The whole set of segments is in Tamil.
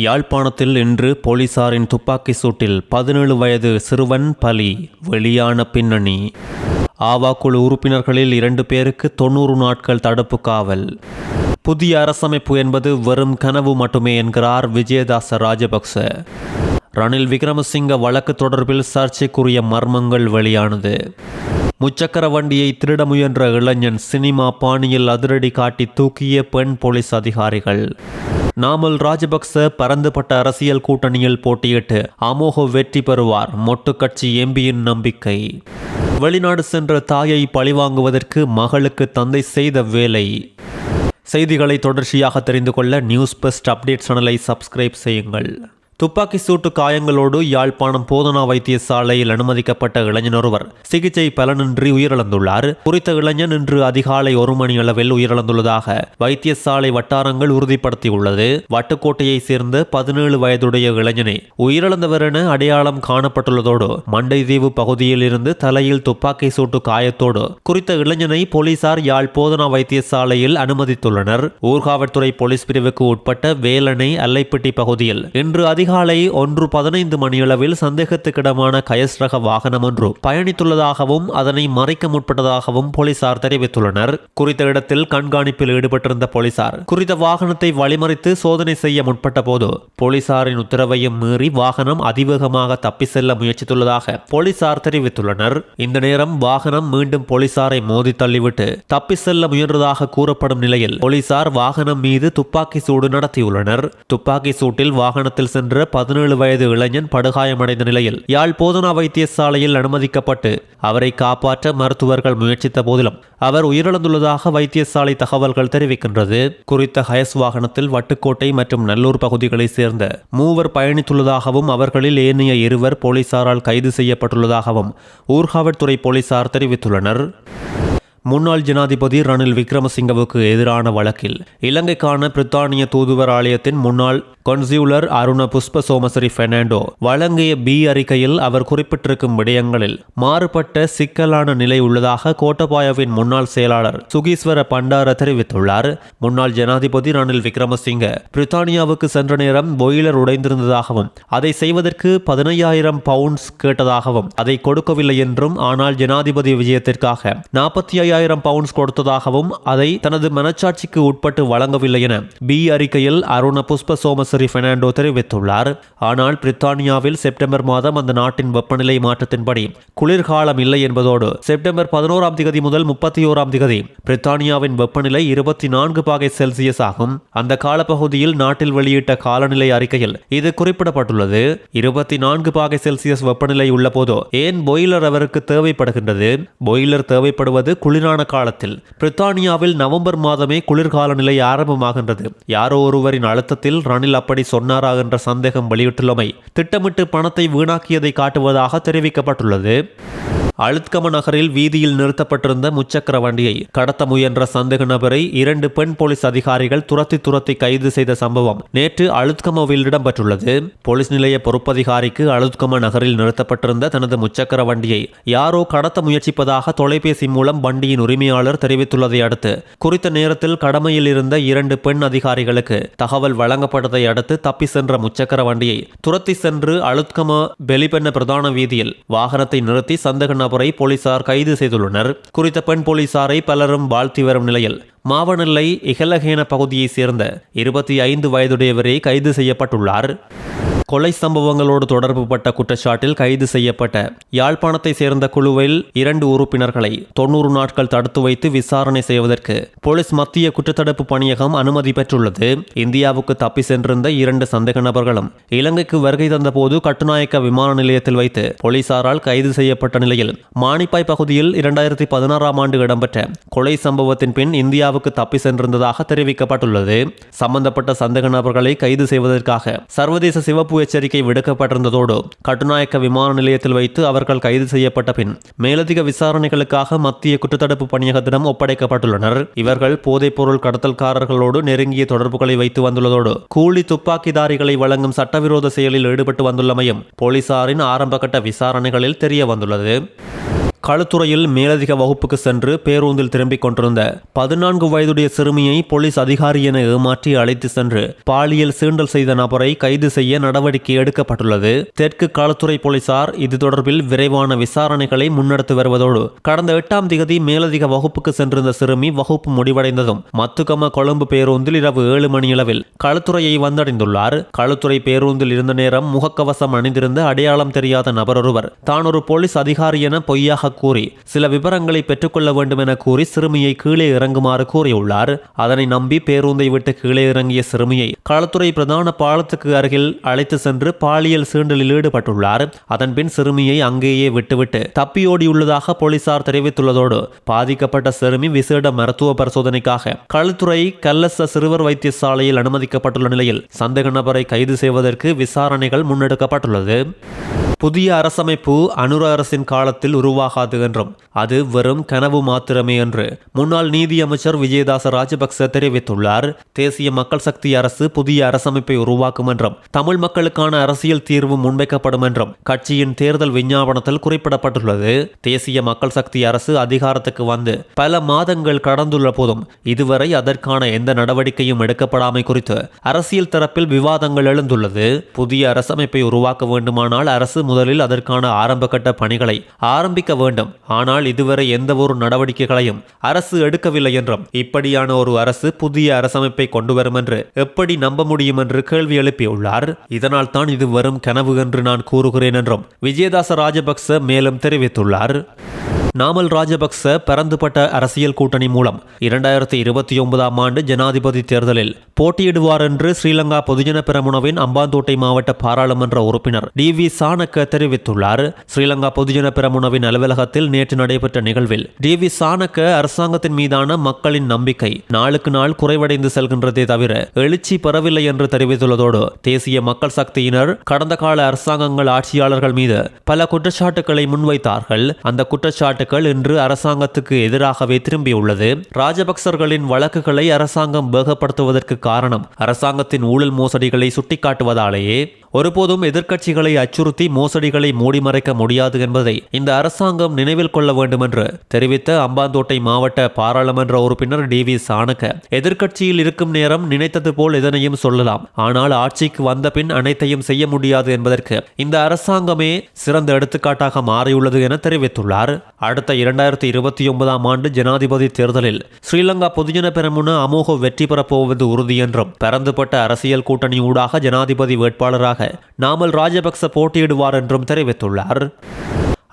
யாழ்ப்பாணத்தில் இன்று போலீசாரின் துப்பாக்கி சூட்டில் 17 வயது சிறுவன் பலி. வெளியான பின்னணி. ஆவா குழு உறுப்பினர்களில் 2 பேருக்கு 90 நாட்கள் தடுப்பு காவல். புதிய அரசமைப்பு என்பது வெறும் கனவு மட்டுமே என்கிறார் விஜயதாச ராஜபக்ச. ரணில் விக்ரமசிங்க வழக்கு தொடர்பில் சர்ச்சைக்குரிய மர்மங்கள் வெளியானது. முச்சக்கர வண்டியை திருட முயன்ற இளைஞன் சினிமா பாணியில் அதிரடி காட்டி தூக்கிய பெண் போலீஸ் அதிகாரிகள். நாமல் ராஜபக்ச பரந்துபட்ட அரசியல் கூட்டணியில் போட்டியிட்டு அமோக வெற்றி பெறுவார், மொட்டு கட்சி எம்பியின் நம்பிக்கை. வெளிநாடு சென்ற தாயை பழிவாங்குவதற்கு மகளுக்கு தந்தை செய்த வேலை. செய்திகளை தொடர்ச்சியாக தெரிந்து கொள்ள நியூஸ் பெஸ்ட் அப்டேட் சேனலை சப்ஸ்கிரைப் செய்யுங்கள். துப்பாக்கி சூட்டு காயங்களோடு யாழ்ப்பாணம் போதனா வைத்தியசாலையில் அனுமதிக்கப்பட்ட இளைஞன் ஒருவர் சிகிச்சை பலனின்றி உயிரிழந்துள்ளார். குறித்த இளைஞன் இன்று அதிகாலை 1 மணி அளவில் உயிரிழந்துள்ளதாக வைத்தியசாலை வட்டாரங்கள் உறுதிப்படுத்தியுள்ளது. வட்டுக்கோட்டையை சேர்ந்த 17 வயதுடைய இளைஞனே உயிரிழந்தவர் என அடையாளம் காணப்பட்டுள்ளதோடு மண்டைதீவு பகுதியில் இருந்து தலையில் துப்பாக்கி சூட்டு காயத்தோடு குறித்த இளைஞனை போலீசார் யாழ் போதனா வைத்தியசாலையில் அனுமதித்துள்ளனர். ஊர்காவற்துறை போலீஸ் பிரிவுக்கு உட்பட்ட வேலணை அல்லைப்பட்டி பகுதியில் இன்று அதிகாலை 1:15 மணியளவில் சந்தேகத்துக்கிடமான கயஸ் ரக வாகனம் ஒன்று பயணித்துள்ளதாகவும் அதனை மறைக்க முற்பட்டதாகவும் போலீசார் தெரிவித்துள்ளனர். குறித்த இடத்தில் கண்காணிப்பில் ஈடுபட்டிருந்த போலீசார் குறித்த வாகனத்தை வழிமறித்து சோதனை செய்ய முற்பட்ட போது போலீசாரின் உத்தரவையும் மீறி வாகனம் அதிவேகமாக தப்பி செல்ல முயற்சித்துள்ளதாக போலீசார் தெரிவித்துள்ளனர். இந்த நேரம் வாகனம் மீண்டும் போலீசாரை மோதி தள்ளிவிட்டு தப்பி செல்ல முயன்றதாக கூறப்படும் நிலையில் போலீசார் வாகனம் மீது துப்பாக்கி சூடு நடத்தியுள்ளனர். துப்பாக்கி சூட்டில் வாகனத்தில் சென்ற 17 வயது இளைஞன் படுகாயமடைந்த நிலையில் யாழ் போதனா வைத்தியசாலையில் அனுமதிக்கப்பட்டு அவரை காப்பாற்ற மருத்துவர்கள் முயற்சித்த போதிலும் அவர் உயிரிழந்துள்ளதாக வைத்தியசாலை தகவல்கள் தெரிவிக்கின்றது. குறித்த ஹயஸ் வாகனத்தில் வட்டுக்கோட்டை மற்றும் நல்லூர் பகுதிகளைச் சேர்ந்த 3 பயணித்துள்ளதாகவும் அவர்களில் ஏனைய 2 போலீசாரால் கைது செய்யப்பட்டுள்ளதாகவும் ஊர்காவற்துறை போலீசார் தெரிவித்துள்ளனர். முன்னாள் ஜனாதிபதி ரணில் விக்ரமசிங்கவுக்கு எதிரான வழக்கில் இலங்கைக்கான பிரித்தானிய தூதுவர் ஆலயத்தின் முன்னாள் கொன்சியுலர் அருண புஷ்ப சோமசரி பெர்னாண்டோ வழங்கிய பி அறிக்கையில் அவர் குறிப்பிட்டிருக்கும் விடயங்களில் மாறுபட்ட சிக்கலான நிலை உள்ளதாக கோட்டபாயவின் முன்னாள் செயலாளர் சுகீஸ்வர பண்டார தெரிவித்துள்ளார். முன்னாள் ஜனாதிபதி ரணில் விக்ரமசிங்க பிரித்தானியாவுக்கு சென்ற நேரம் பாய்லர் உடைந்திருந்ததாகவும் அதை செய்வதற்கு 15,000 பவுண்ட்ஸ் கேட்டதாகவும் அதை கொடுக்கவில்லை என்றும், ஆனால் ஜனாதிபதி விஜயத்திற்காக 45,000 பவுண்ட்ஸ் கொடுத்ததாகவும் அதை தனது மனச்சாட்சிக்கு உட்பட்டு வழங்கவில்லை என பி அறிக்கையில் அருண புஷ்ப சோமசரி பெர்னாண்டோ தெரிவித்துள்ளார். ஆனால் பிரித்தானியாவில் செப்டம்பர் மாதம் அந்த நாட்டின் வெப்பநிலை மாற்றத்தின்படி குளிர்காலம் இல்லை என்பதோடு செப்டம்பர் 11ஆம் தேதி முதல் 31ஆம் தேதி பிரித்தானியாவின் வெப்பநிலை 24 பாகை செல்சியஸ் ஆகும். அந்த காலப்பகுதியில் நாட்டில் வெளியிட்ட காலநிலை அறிக்கையில் இது குறிப்பிடப்பட்டுள்ளது. 24 பாகை செல்சியஸ் வெப்பநிலை உள்ள போதோ ஏன் பாய்லர் அவருக்கு தேவைப்படுகின்றது? பாய்லர் தேவைப்படுவது குளிரான காலத்தில். பிரித்தானியாவில் நவம்பர் மாதமே குளிர்கால நிலை ஆரம்பமாகின்றது. யாரோ ஒருவரின் அழுத்தத்தில் ரணில் அப்படி சொன்னாரா என்ற சந்தேகம் வெளியிட்டுள்ளமை திட்டமிட்டு பணத்தை வீணாக்கியதை காட்டுவதாக தெரிவிக்கப்பட்டுள்ளது. அழுத்கம நகரில் வீதியில் நிறுத்தப்பட்டிருந்த முச்சக்கர வண்டியை கடத்த முயன்ற சந்தேக நபரை 2 பெண் போலீஸ் அதிகாரிகள் துரத்தி கைது செய்த சம்பவம் நேற்று அழுத்கமவில் இடம்பெற்றுள்ளது. போலீஸ் நிலைய பொறுப்பதிகாரிக்கு அழுத்கம நகரில் நிறுத்தப்பட்டிருந்த தனது முச்சக்கர வண்டியை யாரோ கடத்த முயற்சிப்பதாக தொலைபேசி மூலம் வண்டியின் உரிமையாளர் தெரிவித்துள்ளதை அடுத்து குறித்த நேரத்தில் கடமையில் இருந்த 2 பெண் அதிகாரிகளுக்கு தகவல் வழங்கப்பட்டதை அடுத்து தப்பி சென்ற முச்சக்கர வண்டியை துரத்தி சென்று அழுத்கம பெலிபென்ன பிரதான வீதியில் வாகனத்தை நிறுத்தி சந்தேக நபரை போலீசார் கைது செய்துள்ளனர். குறித்த பெண் போலீசாரை பலரும் வாழ்த்தி வரும் நிலையில் மாவனல்லை இகலகேன பகுதியைச் சேர்ந்த 25 வயதுடையவரே கைது செய்யப்பட்டுள்ளார். கொலை சம்பவங்களோடு தொடர்புபட்ட குற்றச்சாட்டில் கைது செய்யப்பட்ட யாழ்ப்பாணத்தை சேர்ந்த குழுவில் 2 உறுப்பினர்களை 90 நாட்கள் தடுத்து வைத்து விசாரணை செய்வதற்கு போலீஸ் மத்திய குற்றத்தடுப்பு பணியகம் அனுமதி பெற்றுள்ளது. இந்தியாவுக்கு தப்பி சென்றிருந்த 2 சந்தேக நபர்களும் இலங்கைக்கு வருகை தந்தபோது கட்டுநாயக்க விமான நிலையத்தில் வைத்து போலீசாரால் கைது செய்யப்பட்ட நிலையில் மானிப்பாய் பகுதியில் 2016ஆம் ஆண்டு இடம்பெற்ற கொலை சம்பவத்தின் பின் இந்தியாவுக்கு தப்பி சென்றிருந்ததாக தெரிவிக்கப்பட்டுள்ளது. சம்பந்தப்பட்ட சந்தேக நபர்களை கைது செய்வதற்காக சர்வதேச சிவப்பு எச்சரிக்கை விடுக்கப்பட்டிருந்ததோடு கட்டுநாயக்க விமான நிலையத்தில் வைத்து அவர்கள் கைது செய்யப்பட்ட பின் மேலதிக விசாரணைகளுக்காக மத்திய குற்றத்தடுப்பு பணியகத்திடம் ஒப்படைக்கப்பட்டுள்ளனர். இவர்கள் போதைப் பொருள் கடத்தல்காரர்களோடு நெருங்கிய தொடர்புகளை வைத்து வந்துள்ளதோடு கூலி துப்பாக்கிதாரிகளை வழங்கும் சட்டவிரோத செயலில் ஈடுபட்டு வந்துள்ளமையும் போலீசாரின் ஆரம்பகட்ட விசாரணைகளில் தெரிய வந்துள்ளது. களுத்துறையில் மேலதிக வகுப்புக்கு சென்று பேருந்தில் திரும்பிக் கொண்டிருந்த 14 வயதுடைய சிறுமியை போலீஸ் அதிகாரி என ஏமாற்றி அழைத்து சென்று பாலியல் சீண்டல் செய்த நபரை கைது செய்ய நடவடிக்கை எடுக்கப்பட்டுள்ளது. தெற்கு களுத்துறை போலீசார் இது தொடர்பில் விரைவான விசாரணைகளை முன்னெடுத்து வருவதோடு கடந்த 8ஆம் தேதி மேலதிக வகுப்புக்கு சென்றிருந்த சிறுமி வகுப்பு முடிவடைந்ததும் மத்துகம கொழும்பு பேருந்தில் இரவு 7 மணியளவில் களுத்துறையை வந்தடைந்துள்ளார். களுத்துறை பேருந்தில் இருந்த நேரம் முகக்கவசம் அணிந்திருந்த அடையாளம் தெரியாத நபர் ஒருவர் தான் ஒரு போலீஸ் அதிகாரி என பொய்யாக கூறி சில விவரங்களை பெற்றுக்கொள்ள வேண்டும் என கூறி சிறுமியை கீழே இறங்குமாறு கூறியுள்ளார். அதனை நம்பி பேருந்தை விட்டு கீழே இறங்கிய சிறுமியை களுத்துறை பிரதான பாலத்துக்கு அருகில் அழைத்து சென்று பாலியல் சீண்டலில் ஈடுபட்டுள்ளார். அதன்பின் சிறுமியை அங்கேயே விட்டுவிட்டு தப்பியோடியுள்ளதாக போலீசார் தெரிவித்துள்ளதோடு பாதிக்கப்பட்ட சிறுமி விசேட மருத்துவ பரிசோதனைக்காக களுத்துறை கல்லச சிறுவர் வைத்தியசாலையில் அனுமதிக்கப்பட்டுள்ள நிலையில் சந்தேக நபரை கைது செய்வதற்கு விசாரணைகள் முன்னெடுக்கப்பட்டுள்ளது. புதிய அரசமைப்பு அனுர அரசின் காலத்தில் உருவாகாது என்றும் அது வெறும் கனவு மாத்திரமே என்று முன்னாள் நீதியமைச்சர் விஜயதாச ராஜபக்ச தெரிவித்துள்ளார். தேசிய மக்கள் சக்தி அரசு புதிய அரசமைப்பை உருவாக்கும் என்றும் தமிழ் மக்களுக்கான அரசியல் தீர்வு முன்வைக்கப்படும் என்றும் கட்சியின் தேர்தல் விஞ்ஞாபனத்தில் குறிப்பிடப்பட்டுள்ளது. தேசிய மக்கள் சக்தி அரசு அதிகாரத்துக்கு வந்து பல மாதங்கள் கடந்துள்ள போதும் இதுவரை அதற்கான எந்த நடவடிக்கையும் எடுக்கப்படாமை குறித்து அரசியல் தரப்பில் விவாதங்கள் எழுந்துள்ளது. புதிய அரசமைப்பை உருவாக்க வேண்டுமானால் அரசு முதலில் அதற்கான ஆரம்ப கட்ட பணிகளை ஆரம்பிக்க வேண்டும். ஆனால் இதுவரை எந்த ஒரு நடவடிக்கைகளையும் அரசு எடுக்கவில்லை என்றும் இப்படியான ஒரு அரசு புதிய அரசமைப்பை கொண்டு வரும் என்று எப்படி நம்ப முடியும் என்று கேள்வி எழுப்பியுள்ளார். இதனால் தான் இது வரும் கனவு என்று நான் கூறுகிறேன் என்றும் விஜயதாச ராஜபக்ச மேலும் தெரிவித்துள்ளார். நாமல் ராஜபக்ச பரந்துபட்ட அரசியல் கூட்டணி மூலம் 2029ஆம் ஆண்டு ஜனாதிபதி தேர்தலில் போட்டியிடுவார் என்று ஸ்ரீலங்கா பொதுஜன பெரமுனவின் அம்பாந்தோட்டை மாவட்ட பாராளுமன்ற உறுப்பினர் டி.வி. சாணக்க தெரிவித்துள்ளார். ஸ்ரீலங்கா பொதுஜன பெரமுனவின் அலுவலகத்தில் நேற்று நடைபெற்ற நிகழ்வில் டி.வி. சாணக்க அரசாங்கத்தின் மீதான மக்களின் நம்பிக்கை நாளுக்கு நாள் குறைவடைந்து செல்கின்றதே தவிர எழுச்சி பெறவில்லை என்று தெரிவித்துள்ளதோடு தேசிய மக்கள் சக்தியினர் கடந்த கால அரசாங்கங்கள் ஆட்சியாளர்கள் மீது பல குற்றச்சாட்டுகளை முன்வைத்தார்கள். அந்த குற்றச்சாட்டு இன்று அரசாங்கத்துக்கு எதிராகவே திரும்பியுள்ளது. ராஜபக்சர்களின் வழக்குகளை அரசாங்கம் வேகப்படுத்துவதற்கு காரணம் அரசாங்கத்தின் ஊழல் மோசடிகளை சுட்டிக்காட்டுவதாலேயே. ஒருபோதும் எதிர்க்கட்சிகளை அச்சுறுத்தி மோசடிகளை மூடிமறைக்க முடியாது என்பதை இந்த அரசாங்கம் நினைவில் கொள்ள வேண்டும் என்று தெரிவித்த அம்பாந்தோட்டை மாவட்ட பாராளுமன்ற உறுப்பினர் டி.வி. சாணக்க எதிர்க்கட்சியில் இருக்கும் நேரம் நினைத்தது போல் எதனையும் சொல்லலாம், ஆனால் ஆட்சிக்கு வந்த பின் அனைத்தையும் செய்ய முடியாது என்பதற்கு இந்த அரசாங்கமே சிறந்த எடுத்துக்காட்டாக மாறியுள்ளது என தெரிவித்துள்ளார். அடுத்த 2029ஆம் ஆண்டு ஜனாதிபதி தேர்தலில் ஸ்ரீலங்கா பொதுஜன பெரமுன அமோக வெற்றி பெறப்போவது உறுதி என்றும் பரந்துபட்ட அரசியல் கூட்டணி ஊடாக ஜனாதிபதி வேட்பாளராக நாமல் ராஜபக்ச போட்டியிடுவார் என்றும் தெரிவித்துள்ளார்.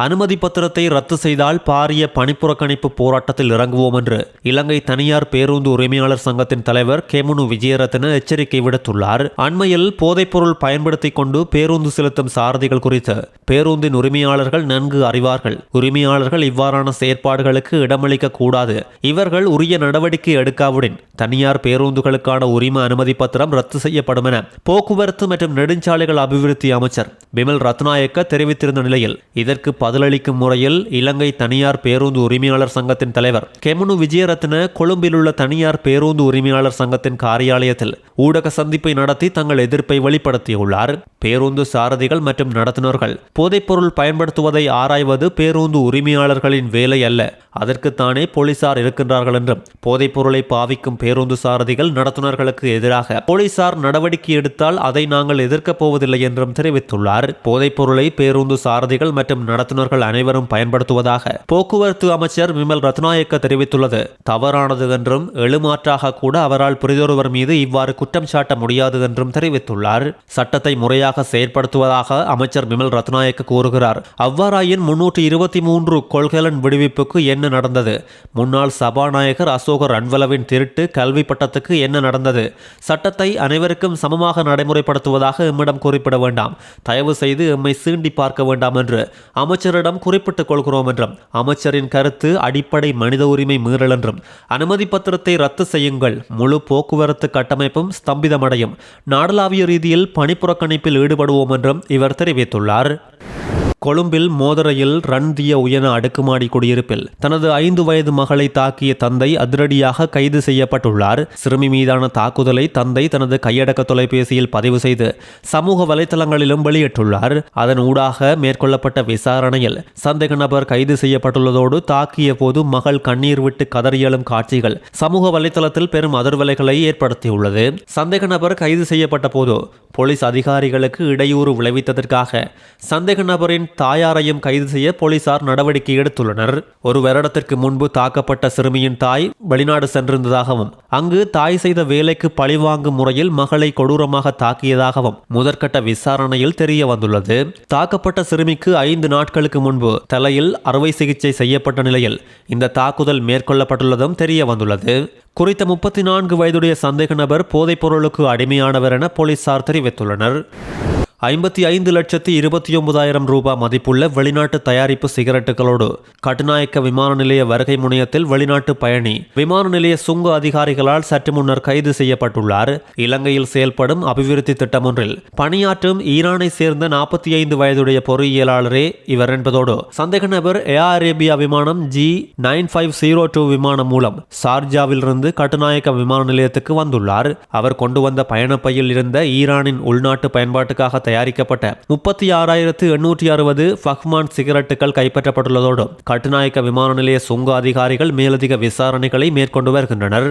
அனுமதி பத்திரத்தை ரத்து செய்தால் பாரிய பணிப்புறக்கணிப்பு போராட்டத்தில் இறங்குவோம் என்று இலங்கை தனியார் பேருந்து உரிமையாளர் சங்கத்தின் தலைவர் கெமுனு விஜயரத்ன எச்சரிக்கை விடுத்துள்ளார். அண்மையில் போதைப்பொருள் பயன்படுத்திக் கொண்டு பேருந்து செலுத்தும் சாரதிகள் குறித்து பேருந்தின் உரிமையாளர்கள் நன்கு அறிவார்கள். உரிமையாளர்கள் இவ்வாறான செயற்பாடுகளுக்கு இடமளிக்க கூடாது. இவர்கள் உரிய நடவடிக்கை எடுக்காவிடின் தனியார் பேருந்துகளுக்கான உரிம அனுமதி பத்திரம் ரத்து செய்யப்படும் என போக்குவரத்து மற்றும் நெடுஞ்சாலைகள் அபிவிருத்தி அமைச்சர் பிமல் ரத்நாயக்க தெரிவித்திருந்த நிலையில் இதற்கு பதிலளிக்கும் முறையில் இலங்கை தனியார் பேருந்து உரிமையாளர் சங்கத்தின் தலைவர் கெமுனு விஜயரத்ன கொழும்பில் உள்ள தனியார் பேருந்து உரிமையாளர் சங்கத்தின் காரியாலயத்தில் ஊடக சந்திப்பை நடத்தி தங்கள் எதிர்ப்பை வெளிப்படுத்தியுள்ளார். பேருந்து சாரதிகள் மற்றும் நடத்துனர்கள் போதைப்பொருள் பயன்படுத்துவதை ஆராய்வது பேருந்து உரிமையாளர்களின் வேலை அல்ல, அதற்குத்தானே போலீசார் இருக்கின்றார்கள் என்றும் போதைப்பொருளை பாவிக்கும் பேருந்து சாரதிகள் நடத்துனர்களுக்கு எதிராக போலீசார் நடவடிக்கை எடுத்தால் அதை நாங்கள் எதிர்க்கப் போவதில்லை என்றும் தெரிவித்துள்ளார். போதைப்பொருளை பேருந்து சாரதிகள் மற்றும் நடத்துனர் அனைவரும் பயன்படுத்துவதாக போக்குவரத்து அமைச்சர் விமல் ரத்நாயக்க தெரிவித்துள்ளது தவறானது என்றும் எழுமாற்றாக கூட அவரால் புரிதொருவர் மீது இவ்வாறு குற்றம் சாட்ட முடியாது என்றும் தெரிவித்துள்ளார். சட்டத்தை முறையாக செயற்படுத்துவதாக அமைச்சர் விமல் ரத்நாயக்க கூறுகிறார். அவ்வாறாயின் 323 கொள்கலன் விடுவிப்புக்கு என்ன நடந்தது? முன்னாள் சபாநாயகர் அசோகர் அன்வலவின் திருட்டு கல்வி பட்டத்துக்கு என்ன நடந்தது? சட்டத்தை அனைவருக்கும் சமமாக நடைமுறைப்படுத்துவதாக எம்மிடம் குறிப்பிட வேண்டாம், தயவு செய்து எம்மை சீண்டி பார்க்க வேண்டாம் என்று அமைச்சரிடம் குறிப்பிட்டுக் கொள்கிறோம் என்றும் அமைச்சரின் கருத்து அடிப்படை மனித உரிமை மீறல் என்றும் அனுமதி பத்திரத்தை ரத்து செய்யுங்கள், முழு போக்குவரத்து கட்டமைப்பும் ஸ்தம்பிதமடையும், நாடளாவிய ரீதியில் பணிப்புறக்கணிப்பில் ஈடுபடுவோம் என்றும் இவர் தெரிவித்துள்ளார். கொழும்பில் மோதரையில் ரன்திய உயன அடுக்குமாடி குடியிருப்பில் தனது 5 வயது மகளை தாக்கிய தந்தை அதிரடியாக கைது செய்யப்பட்டுள்ளார். சிறுமி மீதான தாக்குதலை தந்தை தனது கையடக்க தொலைபேசியில் பதிவு செய்து சமூக வலைதளங்களிலும் வெளியிட்டுள்ளார். அதன் ஊடாக மேற்கொள்ளப்பட்ட விசாரணையில் சந்தேக நபர் கைது செய்யப்பட்டுள்ளதோடு தாக்கிய போது மகள் கண்ணீர் விட்டு கதறியலும் காட்சிகள் சமூக வலைதளத்தில் பெரும் அதிர்வலைகளை ஏற்படுத்தியுள்ளது. சந்தேக நபர் கைது செய்யப்பட்ட போது போலீஸ் அதிகாரிகளுக்கு இடையூறு விளைவித்ததற்காக சந்தேக நபரின் தாயாரையும் கைது செய்ய போலீசார் நடவடிக்கை எடுத்துள்ளனர். ஒரு வருடத்திற்கு முன்பு தாக்கப்பட்ட சிறுமியின் தாய் வெளிநாடு சென்றிருந்ததாகவும் அங்கு தாய் செய்த வேலைக்கு பழிவாங்கும் முறையில் மகளை கொடூரமாக தாக்கியதாகவும் முதற்கட்ட விசாரணையில் தெரிய வந்துள்ளது. தாக்கப்பட்ட சிறுமிக்கு 5 நாட்களுக்கு முன்பு தலையில் அறுவை சிகிச்சை செய்யப்பட்ட நிலையில் இந்த தாக்குதல் மேற்கொள்ளப்பட்டுள்ளதும் தெரிய வந்துள்ளது. குறித்த 34 வயதுடைய சந்தேக நபர் போதைப் பொருளுக்கு அடிமையானவர் என போலீசார் தெரிவித்துள்ளனர். 55,29,000 ரூபாய் மதிப்புள்ள வெளிநாட்டு தயாரிப்பு சிகரெட்டுகளோடு கட்டுநாயக்க விமான நிலைய வருகை முனையத்தில் வெளிநாட்டு பயணி விமான நிலைய சுங்க அதிகாரிகளால் சற்று முன்னர் கைது செய்யப்பட்டுள்ளார். இலங்கையில் செயல்படும் அபிவிருத்தி திட்டம் ஒன்றில் பணியாற்றும் ஈரானை சேர்ந்த 45 வயதுடைய பொறியியலாளரே இவர் என்பதோடு சந்தேக நபர் ஏர் அரேபியா விமானம் G9502 விமானம் மூலம் சார்ஜாவிலிருந்து கட்டுநாயக்க விமான நிலையத்துக்கு வந்துள்ளார். அவர் கொண்டு வந்த பயணப்பையில் இருந்த ஈரானின் உள்நாட்டு பயன்பாட்டுக்காக தயாரிக்கப்பட்ட 36,860 ஃபஹ்மான் சிகரெட்டுகள் கைப்பற்றப்பட்டுள்ளதோடு கட்டுநாயக்க விமான நிலைய சுங்க அதிகாரிகள் மேலதிக விசாரணைகளை மேற்கொண்டு வருகின்றனர்.